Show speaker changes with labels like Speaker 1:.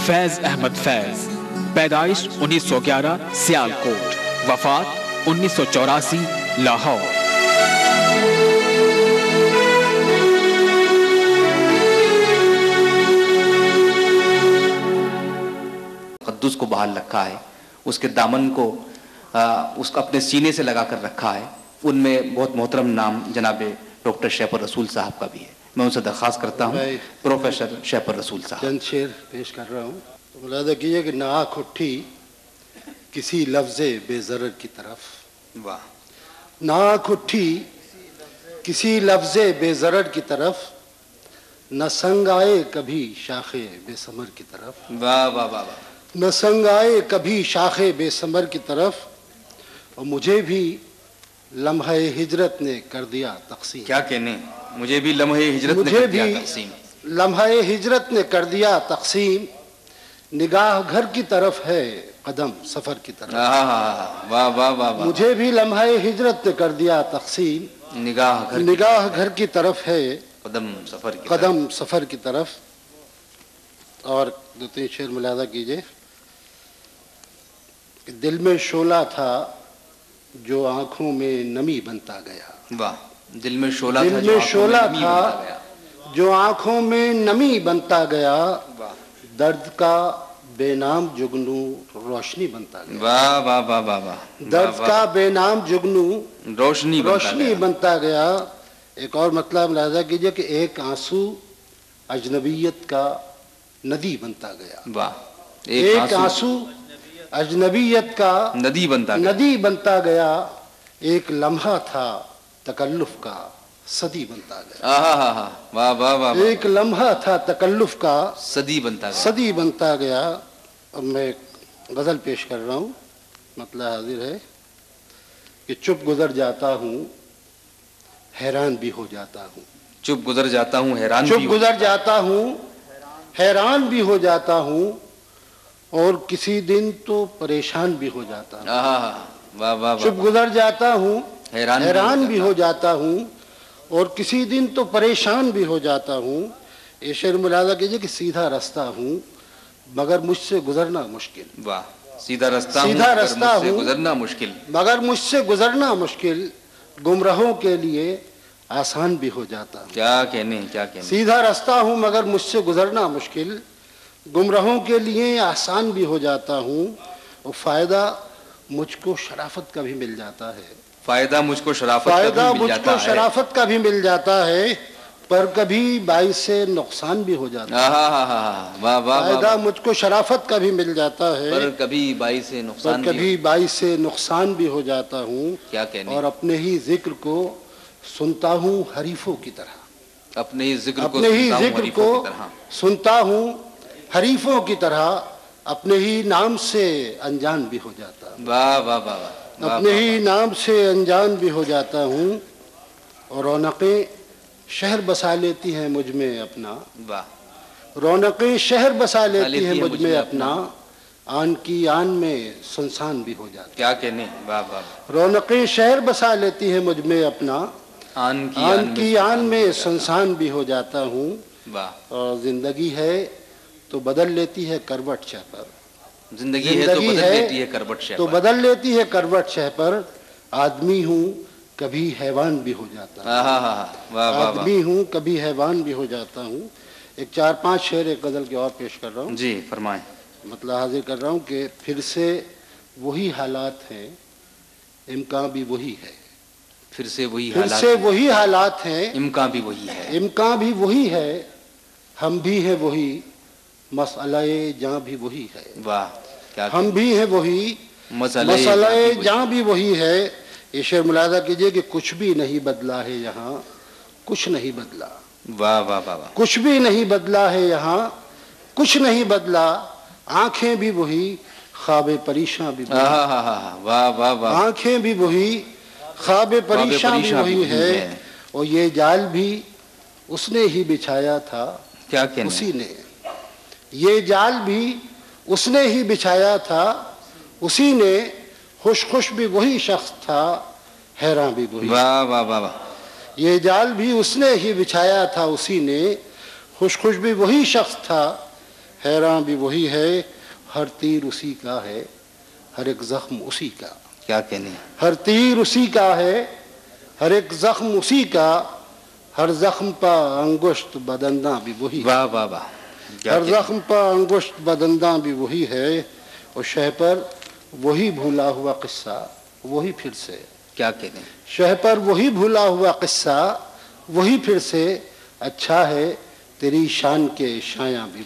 Speaker 1: فیض احمد فیض، پیدائش 1911 سیالکوٹ، وفات 1984 لاہور۔
Speaker 2: قدس کو بحال رکھا ہے، اس کے دامن کو اس کو اپنے سینے سے لگا کر رکھا ہے۔ ان میں بہت محترم نام جناب ڈاکٹر شیپ الرسول صاحب کا بھی ہے۔ میں ان سے درخواست کرتا ہوں پروفیسر شیپ الرسول صاحب۔
Speaker 3: چند شعر پیش کر رہا ہوں، تو ملاحظہ کیجیے کہ نہ آنکھ اٹھی کسی لفظ بے ضرر کی طرف،
Speaker 2: واہ،
Speaker 3: نہ آنکھ اٹھی کسی لفظ بے ضرر کی طرف، نہ سنگ آئے کبھی شاخ بے ثمر کی طرف،
Speaker 2: واہ واہ واہ واہ،
Speaker 3: نہ سنگ آئے کبھی شاخ بے ثمر کی طرف، اور مجھے بھی لمحہ ہجرت نے کر دیا تقسیم۔
Speaker 2: کیا کہنے، مجھے بھی لمحہ ہجرت نے کر دیا تقسیم،
Speaker 3: لمحہ ہجرت نے کر دیا تقسیم، نگاہ گھر کی طرف ہے قدم سفر کی طرف۔
Speaker 2: واہ واہ واہ واہ،
Speaker 3: مجھے بھی لمحہ ہجرت نے کر دیا تقسیم، نگاہ گھر کی طرف ہے
Speaker 2: قدم سفر کی
Speaker 3: قدم سفر کی طرف۔ اور دو تین شعر ملاحظہ کیجئے کہ دل میں شعلہ تھا جو آنکھوں میں نمی بنتا گیا،
Speaker 2: واہ، دل میں شعلہ
Speaker 3: تھا جو آنکھوں میں نمی بنتا گیا، درد کا بے نام جگنو روشنی بنتا گیا،
Speaker 2: واہ واہ واہ واہ واہ،
Speaker 3: درد کا بے نام جگنو
Speaker 2: روشنی
Speaker 3: بنتا گیا۔ ایک اور مطلب ملاحظہ کیجئے کہ ایک آنسو اجنبیت کا ندی بنتا گیا،
Speaker 2: واہ،
Speaker 3: ایک آنسو اجنبیت کا ندی بنتا گیا، ایک لمحہ تھا تکلف کا صدی بنتا گیا،
Speaker 2: واہ واہ واہ،
Speaker 3: ایک لمحہ تھا تکلف کا
Speaker 2: صدی بنتا
Speaker 3: گیا۔ اب میں ایک غزل پیش کر رہا ہوں، مطلب حاضر ہے کہ چپ گزر جاتا ہوں حیران بھی ہو جاتا ہوں،
Speaker 2: چپ گزر جاتا ہوں
Speaker 3: حیران بھی ہو جاتا ہوں، اور کسی دن تو پریشان بھی ہو جاتا ہوں، چپ گزر جاتا ہوں حیران بھی ہو جاتا ہوں، اور کسی دن تو پریشان بھی ہو جاتا ہوں۔ یہ شعر ملاحظہ کیجئے کہ سیدھا رستہ ہوں مگر مجھ سے گزرنا مشکل،
Speaker 2: واہ، سیدھا رستہ ہوں گزرنا مشکل،
Speaker 3: مگر مجھ سے گزرنا مشکل، گمراہوں کے لیے آسان بھی ہو جاتا ہوں۔
Speaker 2: کیا کہنے،
Speaker 3: سیدھا رستہ ہوں مگر مجھ سے گزرنا مشکل، گمراہوں کے لیے آسان بھی ہو جاتا ہوں، اور فائدہ مجھ کو شرافت کا بھی مل جاتا ہے،
Speaker 2: فائدہ مجھ کو شرافت کا بھی مل جاتا ہے، پر کبھی باعث نقصان بھی ہو جاتا ہے، فائدہ مجھ کو شرافت کا بھی مل جاتا ہے، پر کبھی
Speaker 3: باعث نقصان بھی ہو جاتا ہوں۔
Speaker 2: کیا کہنے،
Speaker 3: اور اپنے ہی ذکر کو سنتا ہوں حریفوں کی طرح،
Speaker 2: اپنے ہی ذکر
Speaker 3: کو سنتا ہوں حریفوں کی طرح، اپنے ہی نام سے انجان بھی ہو جاتا ہوں،
Speaker 2: واہ واہ واہ،
Speaker 3: اپنے ہی نام سے انجان بھی ہو جاتا ہوں، اور رونقیں شہر بسا لیتی ہیں مجھ میں اپنا، رونقیں شہر بسا لیتی ہیں مجھ میں اپنا، آن کی آن میں سنسان بھی ہو جاتا ہوں۔
Speaker 2: کیا کہنے، واہ واہ،
Speaker 3: رونقیں شہر بسا لیتی ہیں مجھ میں اپنا، آن کی آن میں سنسان بھی ہو جاتا ہوں، اور زندگی ہے تو بدل لیتی ہے کروٹ شہ پر،
Speaker 2: زندگی ہے
Speaker 3: تو بدل لیتی ہے کروٹ شہ پر، آدمی ہوں کبھی حیوان بھی ہو جاتا ہوں، آدمی ہوں کبھی حیوان بھی ہو جاتا ہوں۔ ایک 4-5 شعر ایک غزل کے اور پیش کر رہا ہوں،
Speaker 2: جی فرمائیں۔
Speaker 3: مطلب حاضر کر رہا ہوں کہ پھر سے وہی حالات ہیں، امکان بھی وہی ہے،
Speaker 2: پھر سے وہی
Speaker 3: حالات ہیں،
Speaker 2: امکان بھی وہی ہے،
Speaker 3: ہم بھی ہیں وہی، مسئلہ جاں بھی وہی ہے،
Speaker 2: واہ،
Speaker 3: ہم بھی ہیں وہی، مسئلہ جاں بھی وہی ہے۔ یہ شعر ملاحظہ کیجئے کہ کچھ بھی نہیں بدلا ہے یہاں، کچھ نہیں بدلا،
Speaker 2: واہ واہ واہ،
Speaker 3: کچھ بھی نہیں بدلا ہے یہاں، کچھ نہیں بدلا، آنکھیں بھی وہی، خواب پریشاں بھی وہی،
Speaker 2: واہ واہ واہ،
Speaker 3: آنکھیں بھی وہی، خواب پریشاں بھی وہی ہے، اور یہ جال بھی اس نے ہی بچھایا تھا،
Speaker 2: کیا کہنے،
Speaker 3: اسی نے، یہ جال بھی اس نے ہی بچھایا تھا، اسی نے، خوش بھی وہی شخص تھا، حیران بھی وہی،
Speaker 2: واہ واہ واہ،
Speaker 3: یہ جال بھی اس نے ہی بچھایا تھا، اسی نے، خوش بھی وہی شخص تھا، حیران بھی وہی ہے، ہر تیر اسی کا ہے، ہر ایک زخم اسی کا.
Speaker 2: کیا کہنے،
Speaker 3: ہر تیر اسی کا ہے، ہر ایک زخم اسی کا، ہر زخم پہ انگشت بدنداں بھی وہی.
Speaker 2: واہ واہ واہ.
Speaker 3: ہر زخم پہ انگشت بدنداں بھی وہی ہے، اور شہ پر وہی بھولا ہوا قصہ وہی پھر سے.
Speaker 2: کیا کہنے،
Speaker 3: شہ پر وہی بھولا ہوا قصہ وہی پھر سے. اچھا ہے تیری شان کے شایاں بھی.